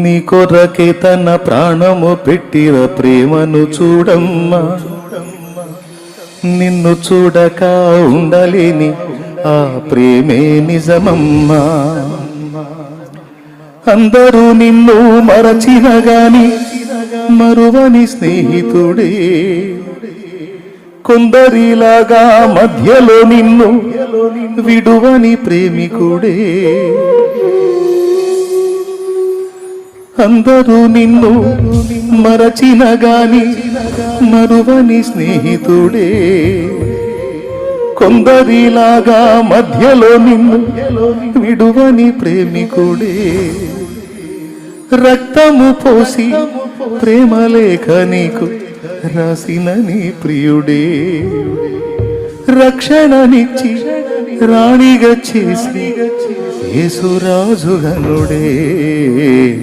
నీ కొరకే తన ప్రాణము పెట్టిన ప్రేమను చూడమ్మా, నిన్ను చూడక ఉండలేని ఆ ప్రేమే నిజమమ్మా. అందరూ నిన్ను మరచిన గాని మరువని స్నేహితుడే, కొందరిలాగా మధ్యలో నిన్ను విడువని ప్రేమికుడే. అందరూ నిన్ను మరచిన గాని మరువని స్నేహితుడే, కొందరిలాగా మధ్యలో నిన్ను విడువని ప్రేమికుడే. రక్తము పోసి ప్రేమలేఖ నీకు రాసిన నీ ప్రియుడే, రక్షణనిచ్చి రాణిగా చేసి యేసురాజుగనుడే.